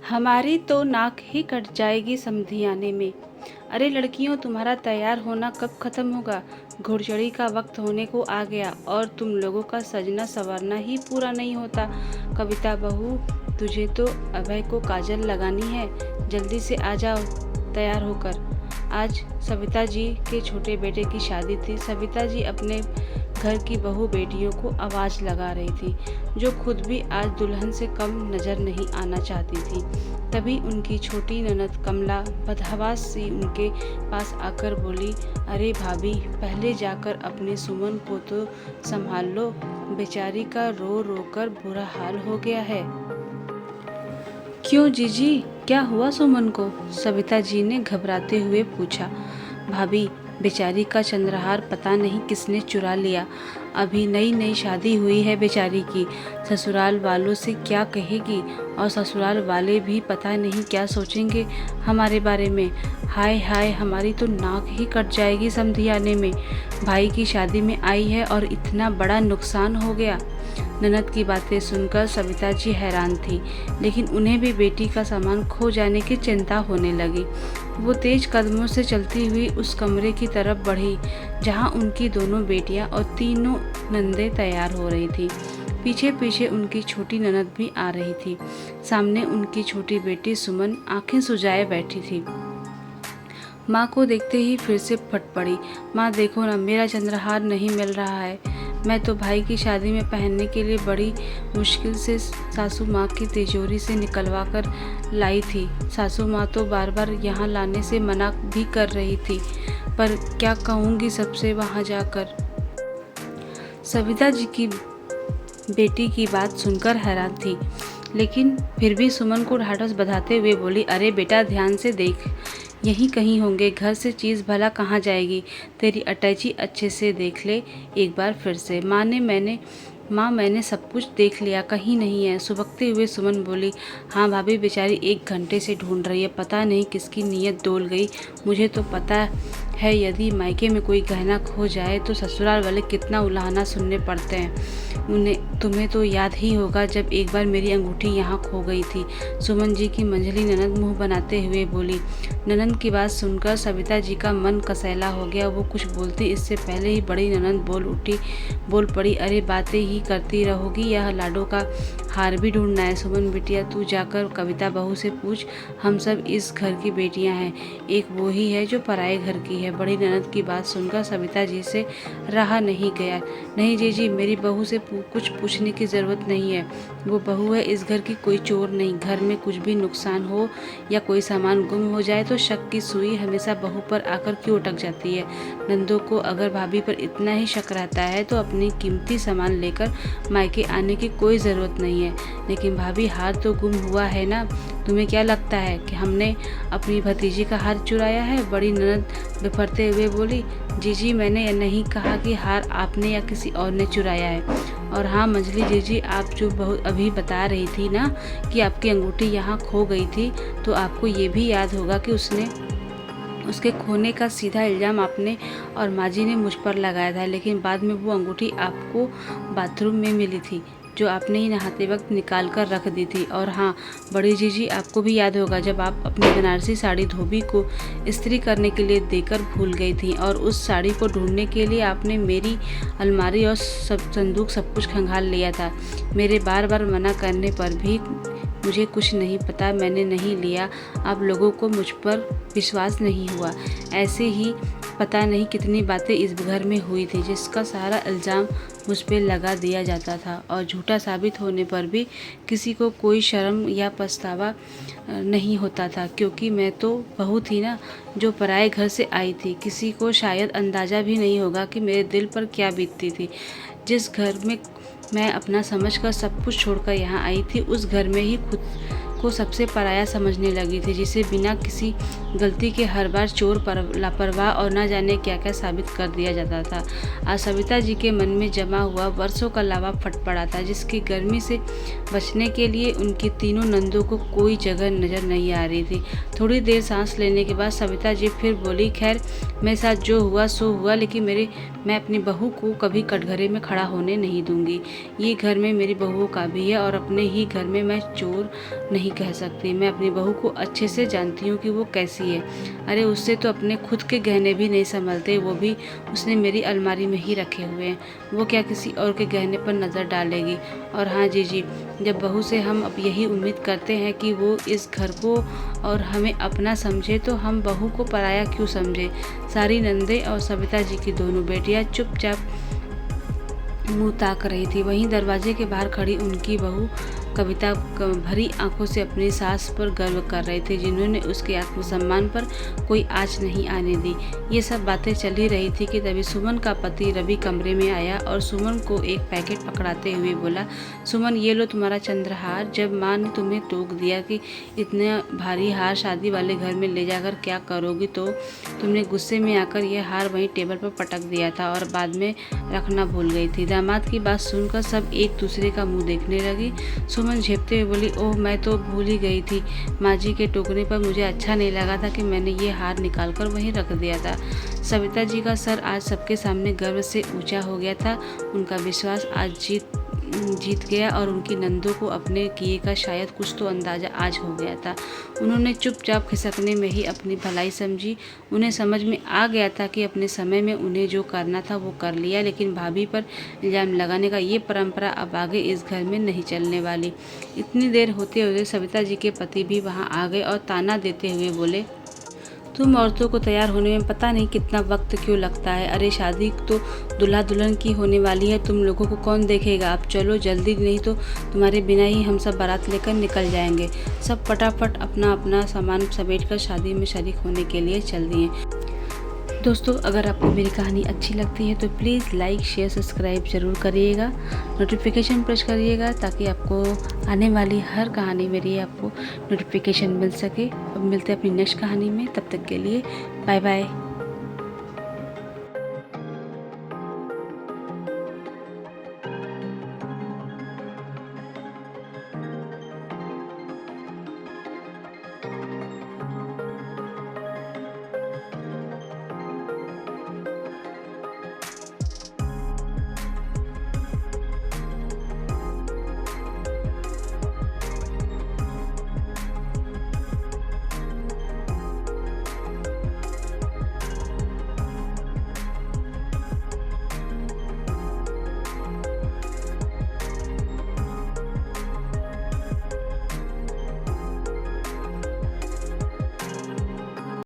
हमारी तो नाक ही कट जाएगी समधी आने में। अरे लड़कियों, तुम्हारा तैयार होना कब खत्म होगा? घुड़चढ़ी का वक्त होने को आ गया और तुम लोगों का सजना संवरना ही पूरा नहीं होता। कविता बहू, तुझे तो अभय को काजल लगानी है। जल्दी से आ जाओ तैयार होकर। आज सविता जी के छोटे बेटे की शादी थी। सविता जी अपने घर की बहू बेटियों को आवाज़ लगा रही थी, जो खुद भी आज दुल्हन से कम नज़र नहीं आना चाहती थी। तभी उनकी छोटी ननद कमला बदहवास सी उनके पास आकर बोली, अरे भाभी, पहले जाकर अपने सुमन को तो संभाल लो, बेचारी का रो रो कर बुरा हाल हो गया है। क्यों जीजी, क्या हुआ सुमन को? सविता जी ने घबराते हुए पूछा। भाभी, बेचारी का चंद्रहार पता नहीं किसने चुरा लिया। अभी नई नई शादी हुई है बेचारी की। ससुराल वालों से क्या कहेगी और ससुराल वाले भी पता नहीं क्या सोचेंगे हमारे बारे में। हाय हाय, हमारी तो नाक ही कट जाएगी समधी आने में। भाई की शादी में आई है और इतना बड़ा नुकसान हो गया। ननद की बातें सुनकर सविता जी हैरान थी, लेकिन उन्हें भी बेटी का सामान खो जाने की चिंता होने लगी। वो तेज कदमों से चलती हुई उस कमरे की तरफ बढ़ी जहां उनकी दोनों बेटियां और तीनों नंदें तैयार हो रही थी। पीछे पीछे उनकी छोटी ननद भी आ रही थी। सामने उनकी छोटी बेटी सुमन आंखें सुजाए बैठी थी। माँ को देखते ही फिर से फट पड़ी। माँ देखो ना, मेरा चंद्रहार नहीं मिल रहा है। मैं तो भाई की शादी में पहनने के लिए बड़ी मुश्किल से सासू माँ की तिजोरी से निकलवा कर लाई थी। सासू माँ तो बार बार यहाँ लाने से मना भी कर रही थी, पर क्या कहूँगी सबसे वहाँ जाकर। सविता जी की बेटी की बात सुनकर हैरान थी, लेकिन फिर भी सुमन को ढाढ़स बंधाते हुए बोली, अरे बेटा, ध्यान से देख, यहीं कहीं होंगे। घर से चीज़ भला कहाँ जाएगी? तेरी अटैची अच्छे से देख ले एक बार फिर से। माँ, मैंने सब कुछ देख लिया, कहीं नहीं है। सुबकते हुए सुमन बोली, हाँ भाभी, बेचारी 1 घंटे से ढूंढ रही है, पता नहीं किसकी नीयत डोल गई। मुझे तो पता है यदि मायके में कोई गहना खो जाए तो ससुराल वाले कितना उलाहना सुनने पड़ते हैं। तुम्हें तो याद ही होगा जब एक बार मेरी अंगूठी यहाँ खो गई थी। सुमन जी की मंझली ननद मुंह बनाते हुए बोली। ननद की बात सुनकर सविता जी का मन कसैला हो गया। वो कुछ बोलती इससे पहले ही बड़ी ननद बोल पड़ी, अरे बातें ही करती रहोगी, यह लाडो का हार भी ढूंढना है। सुमन बिटिया, तू जाकर कविता बहू से पूछ, हम सब इस घर की बेटियां हैं, एक वो ही है जो पराए घर की है। बड़ी ननद की बात सुनकर सविता जी से रहा नहीं गया। नहीं जीजी, मेरी बहू से कुछ पूछने की ज़रूरत नहीं है। वो बहू है इस घर की, कोई चोर नहीं। घर में कुछ भी नुकसान हो या कोई सामान गुम हो जाए तो शक की सुई हमेशा बहू पर आकर क्यों अटक जाती है। नंदों को अगर भाभी पर इतना ही शक रहता है तो अपनी कीमती सामान लेकर मायके आने की कोई ज़रूरत नहीं है। लेकिन भाभी, हार तो गुम हुआ है ना? तुम्हें क्या लगता है कि हमने अपनी भतीजी का हार चुराया है? बड़ी ननद बिफरते हुए बोली, जीजी, मैंने नहीं कहा कि हार आपने या किसी और ने चुराया है। और हाँ मंजली जीजी, आप जो अभी बता रही थी ना कि आपकी अंगूठी यहाँ खो गई थी, तो आपको ये भी याद होगा कि उसके खोने का सीधा इल्ज़ाम आपने और माँ जी ने मुझ पर लगाया था, लेकिन बाद में वो अंगूठी आपको बाथरूम में मिली थी, जो आपने ही नहाते वक्त निकाल कर रख दी थी। और हाँ बड़ी जीजी, आपको भी याद होगा जब आप अपनी बनारसी साड़ी धोबी को इस्त्री करने के लिए देकर भूल गई थी, और उस साड़ी को ढूंढने के लिए आपने मेरी अलमारी और सब संदूक सब कुछ खंगाल लिया था। मेरे बार बार मना करने पर भी मुझे कुछ नहीं पता, मैंने नहीं लिया। आप लोगों को मुझ पर विश्वास नहीं हुआ। ऐसे ही पता नहीं कितनी बातें इस घर में हुई थी जिसका सारा इल्ज़ाम मुझ पर लगा दिया जाता था, और झूठा साबित होने पर भी किसी को कोई शर्म या पछतावा नहीं होता था, क्योंकि मैं तो बहू थी ना, जो पराए घर से आई थी। किसी को शायद अंदाज़ा भी नहीं होगा कि मेरे दिल पर क्या बीतती थी। जिस घर में मैं अपना समझकर सब कुछ छोड़कर यहाँ आई थी, उस घर में ही खुद को सबसे पराया समझने लगी थी, जिसे बिना किसी गलती के हर बार चोर, लापरवाह और न जाने क्या क्या साबित कर दिया जाता था। आज सविता जी के मन में जमा हुआ वर्षों का लावा फट पड़ा था, जिसकी गर्मी से बचने के लिए उनकी तीनों नंदों को कोई जगह नजर नहीं आ रही थी। थोड़ी देर सांस लेने के बाद सविता जी फिर बोली, खैर मेरे साथ जो हुआ सो हुआ, लेकिन मैं अपनी बहू को कभी कटघरे में खड़ा होने नहीं दूंगी। ये घर में मेरी बहुओं का भी है, और अपने ही घर में मैं चोर नहीं कह सकती। मैं अपनी बहू को अच्छे से जानती हूँ कि वो कैसी है। अरे उससे तो अपने खुद के गहने भी नहीं संभलते, वो भी उसने मेरी अलमारी में ही रखे हुए हैं। वो क्या किसी और के गहने पर नज़र डालेगी। और हाँ जीजी, जब बहू से हम अब यही उम्मीद करते हैं कि वो इस घर को और हमें अपना समझे, तो हम बहू को पराया क्यों समझे। सारी नंदे और सविता जी की दोनों बेटियां चुपचाप मुंह ताक रही थी। वहीं दरवाजे के बाहर खड़ी उनकी बहू कविता भरी आंखों से अपनी सास पर गर्व कर रही थी, जिन्होंने उसके आत्मसम्मान पर कोई आँच नहीं आने दी। ये सब बातें चल ही रही थी कि तभी सुमन का पति रवि कमरे में आया और सुमन को एक पैकेट पकड़ाते हुए बोला, सुमन ये लो तुम्हारा चंद्रहार। जब माँ ने तुम्हें टोक दिया कि इतना भारी हार शादी वाले घर में ले जाकर क्या करोगी, तो तुमने गुस्से में आकर यह हार वहीं टेबल पर पटक दिया था और बाद में रखना भूल गई थी। दामाद की बात सुनकर सब एक दूसरे का मुंह देखने लगी। सुमन झेपते हुए बोली, ओह मैं तो भूल ही गई थी। माँ जी के टोकने पर मुझे अच्छा नहीं लगा था कि मैंने ये हार निकालकर वहीं रख दिया था। सविता जी का सर आज सबके सामने गर्व से ऊंचा हो गया था। उनका विश्वास आज जीत गया और उनकी नंदों को अपने किए का शायद कुछ तो अंदाज़ा आज हो गया था। उन्होंने चुपचाप खिसकने में ही अपनी भलाई समझी। उन्हें समझ में आ गया था कि अपने समय में उन्हें जो करना था वो कर लिया, लेकिन भाभी पर इल्ज़ाम लगाने का ये परंपरा अब आगे इस घर में नहीं चलने वाली। इतनी देर होते हुए सविता जी के पति भी वहाँ आ गए और ताना देते हुए बोले, तुम औरतों को तैयार होने में पता नहीं कितना वक्त क्यों लगता है। अरे शादी तो दूल्हा दुल्हन की होने वाली है, तुम लोगों को कौन देखेगा। अब चलो जल्दी, नहीं तो तुम्हारे बिना ही हम सब बारात लेकर निकल जाएंगे। सब फटाफट अपना अपना सामान समेटकर शादी में शरीक होने के लिए चल दिए। दोस्तों अगर आपको मेरी कहानी अच्छी लगती है तो प्लीज़ लाइक शेयर सब्सक्राइब ज़रूर करिएगा, नोटिफिकेशन प्रेस करिएगा ताकि आपको आने वाली हर कहानी मेरी आपको नोटिफिकेशन मिल सके। अब मिलते हैं अपनी नेक्स्ट कहानी में, तब तक के लिए बाय बाय।